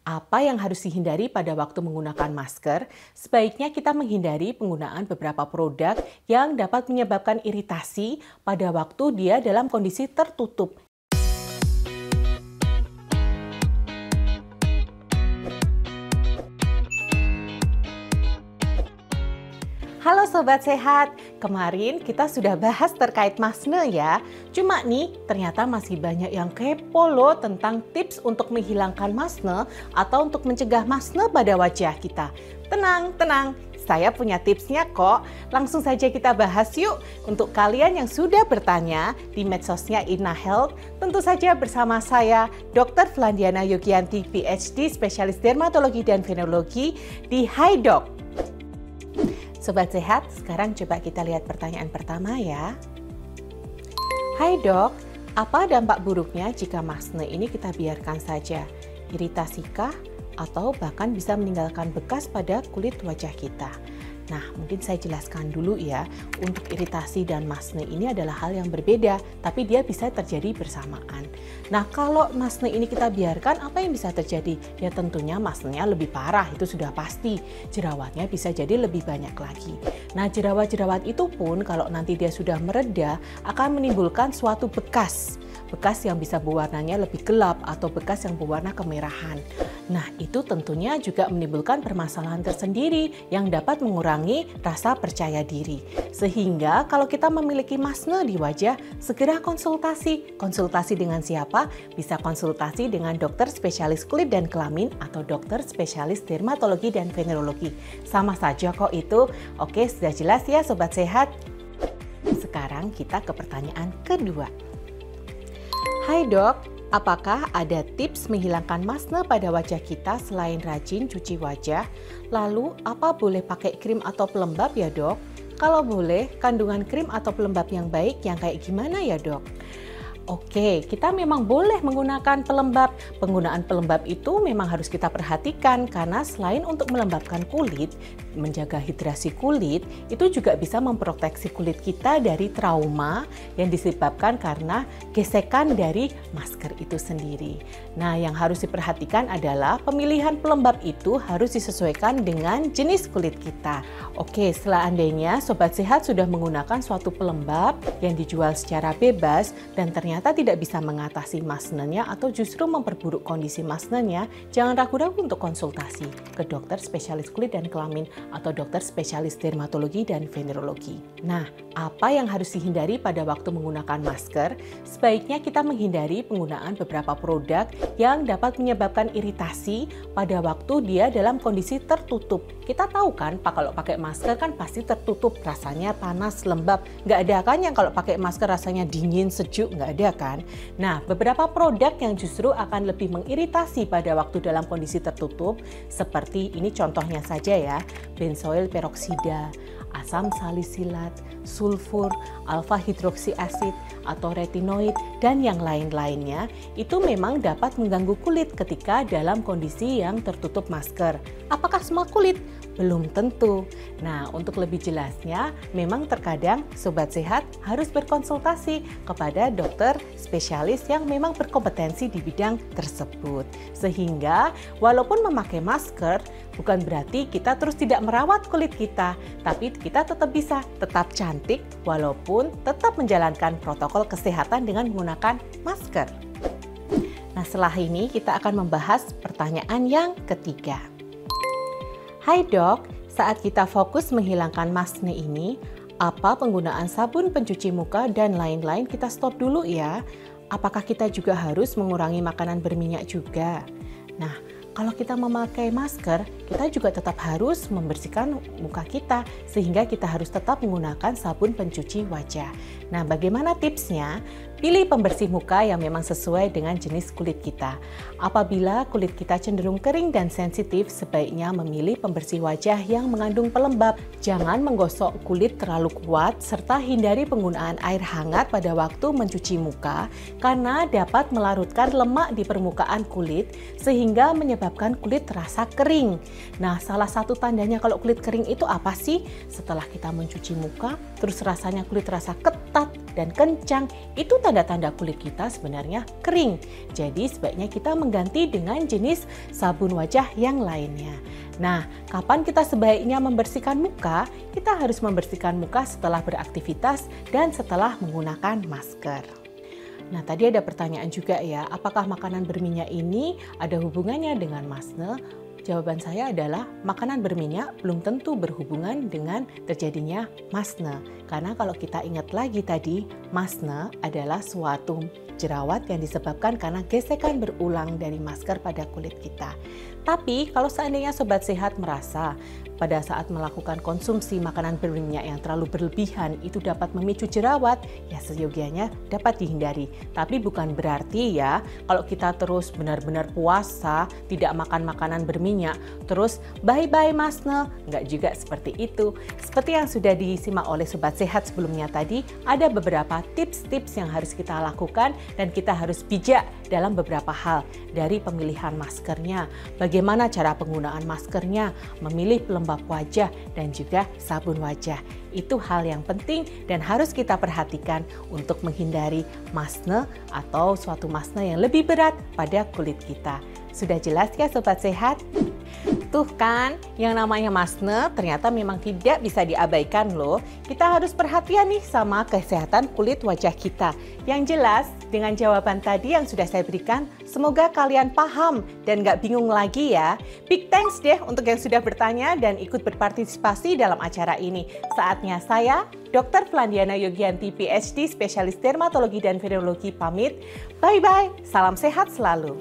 Apa yang harus dihindari pada waktu menggunakan masker? Sebaiknya kita menghindari penggunaan beberapa produk yang dapat menyebabkan iritasi pada waktu dia dalam kondisi tertutup. Halo Sobat Sehat, kemarin kita sudah bahas terkait masne ya. Cuma nih, ternyata masih banyak yang kepo loh tentang tips untuk menghilangkan masne atau untuk mencegah masne pada wajah kita. Tenang, saya punya tipsnya kok. Langsung saja kita bahas yuk. Untuk kalian yang sudah bertanya di medsosnya Ina Health, tentu saja bersama saya, Dr. Flandiana Yogianti, PhD, spesialis dermatologi dan venerologi di HiDoc. Sobat Sehat, sekarang coba kita lihat pertanyaan pertama ya. Hai dok, apa dampak buruknya jika masne ini kita biarkan saja? Iritasikah? Atau bahkan bisa meninggalkan bekas pada kulit wajah kita? Nah, mungkin saya jelaskan dulu ya, untuk iritasi dan masne ini adalah hal yang berbeda, tapi dia bisa terjadi bersamaan. Nah, kalau masne ini kita biarkan, apa yang bisa terjadi? Ya tentunya masnenya lebih parah, itu sudah pasti. Jerawatnya bisa jadi lebih banyak lagi. Nah, jerawat-jerawat itu pun kalau nanti dia sudah mereda, akan menimbulkan suatu bekas yang bisa berwarnanya lebih gelap atau bekas yang berwarna kemerahan. Nah, itu tentunya juga menimbulkan permasalahan tersendiri yang dapat mengurangi rasa percaya diri. Sehingga kalau kita memiliki masne di wajah, segera konsultasi. Konsultasi dengan siapa? Bisa konsultasi dengan dokter spesialis kulit dan kelamin atau dokter spesialis dermatologi dan venerologi. Sama saja kok itu. Oke, sudah jelas ya Sobat Sehat? Sekarang kita ke pertanyaan kedua. Hai dok, apakah ada tips menghilangkan masne pada wajah kita selain rajin cuci wajah? Lalu, apa boleh pakai krim atau pelembab ya dok? Kalau boleh, kandungan krim atau pelembab yang baik yang kayak gimana ya dok? Oke, kita memang boleh menggunakan pelembab. Penggunaan pelembab itu memang harus kita perhatikan karena selain untuk melembabkan kulit, menjaga hidrasi kulit, itu juga bisa memproteksi kulit kita dari trauma yang disebabkan karena gesekan dari masker itu sendiri. Nah, yang harus diperhatikan adalah pemilihan pelembab itu harus disesuaikan dengan jenis kulit kita. Oke, seandainya Sobat Sehat sudah menggunakan suatu pelembab yang dijual secara bebas dan ternyata tidak bisa mengatasi masnenya atau justru memperburuk kondisi masnenya, jangan ragu-ragu untuk konsultasi ke dokter spesialis kulit dan kelamin atau dokter spesialis dermatologi dan venerologi. Nah, apa yang harus dihindari pada waktu menggunakan masker? Sebaiknya kita menghindari penggunaan beberapa produk yang dapat menyebabkan iritasi pada waktu dia dalam kondisi tertutup. Kita tahu kan, kalau pakai masker kan pasti tertutup, rasanya panas, lembab. Nggak ada kan yang kalau pakai masker rasanya dingin, sejuk, nggak ada kan? Nah, beberapa produk yang justru akan lebih mengiritasi pada waktu dalam kondisi tertutup, seperti ini contohnya saja ya, benzoil peroksida, asam salisilat, sulfur, alfa hidroksi asid, atau retinoid, dan yang lain-lainnya, itu memang dapat mengganggu kulit ketika dalam kondisi yang tertutup masker. Apakah semua kulit? Belum tentu. Nah, untuk lebih jelasnya, memang terkadang Sobat Sehat harus berkonsultasi kepada dokter spesialis yang memang berkompetensi di bidang tersebut. Sehingga, walaupun memakai masker, bukan berarti kita terus tidak merawat kulit kita, tapi kita tetap cantik walaupun tetap menjalankan protokol kesehatan dengan menggunakan masker. Nah, setelah ini kita akan membahas pertanyaan yang ketiga. Hai dok, saat kita fokus menghilangkan masne ini, apa penggunaan sabun pencuci muka dan lain-lain kita stop dulu ya? Apakah kita juga harus mengurangi makanan berminyak juga? Nah, kalau kita memakai masker, kita juga tetap harus membersihkan muka kita sehingga kita harus tetap menggunakan sabun pencuci wajah. Nah, bagaimana tipsnya? Pilih pembersih muka yang memang sesuai dengan jenis kulit kita. Apabila kulit kita cenderung kering dan sensitif, sebaiknya memilih pembersih wajah yang mengandung pelembab. Jangan menggosok kulit terlalu kuat, serta hindari penggunaan air hangat pada waktu mencuci muka, karena dapat melarutkan lemak di permukaan kulit, sehingga menyebabkan kulit terasa kering. Nah, salah satu tandanya kalau kulit kering itu apa sih? Setelah kita mencuci muka, terus rasanya kulit terasa ketat, ketat dan kencang, itu tanda-tanda kulit kita sebenarnya kering. Jadi sebaiknya kita mengganti dengan jenis sabun wajah yang lainnya. Nah, kapan kita sebaiknya membersihkan muka? Kita harus membersihkan muka setelah beraktivitas dan setelah menggunakan masker. Nah, tadi ada pertanyaan juga ya, apakah makanan berminyak ini ada hubungannya dengan masne? Jawaban saya adalah makanan berminyak belum tentu berhubungan dengan terjadinya masne. Karena kalau kita ingat lagi tadi, masne adalah suatu jerawat yang disebabkan karena gesekan berulang dari masker pada kulit kita. Tapi kalau seandainya Sobat Sehat merasa pada saat melakukan konsumsi makanan berminyak yang terlalu berlebihan itu dapat memicu jerawat, ya seyogianya dapat dihindari. Tapi bukan berarti ya kalau kita terus benar-benar puasa, tidak makan makanan berminyak, terus bye-bye masne, nggak juga seperti itu. Seperti yang sudah disimak oleh Sobat Sehat sebelumnya tadi, ada beberapa tips-tips yang harus kita lakukan dan kita harus bijak dalam beberapa hal. Dari pemilihan maskernya, bagaimana cara penggunaan maskernya, memilih pelembab wajah dan juga sabun wajah. Itu hal yang penting dan harus kita perhatikan untuk menghindari masne atau suatu masne yang lebih berat pada kulit kita. Sudah jelas ya Sobat Sehat? Tuh kan, yang namanya masne ternyata memang tidak bisa diabaikan loh. Kita harus perhatian nih sama kesehatan kulit wajah kita. Yang jelas, dengan jawaban tadi yang sudah saya berikan, semoga kalian paham dan gak bingung lagi ya. Big thanks deh untuk yang sudah bertanya dan ikut berpartisipasi dalam acara ini. Saatnya saya, Dr. Flandiana Yogianti, PhD, spesialis dermatologi dan venerologi pamit. Bye-bye, salam sehat selalu.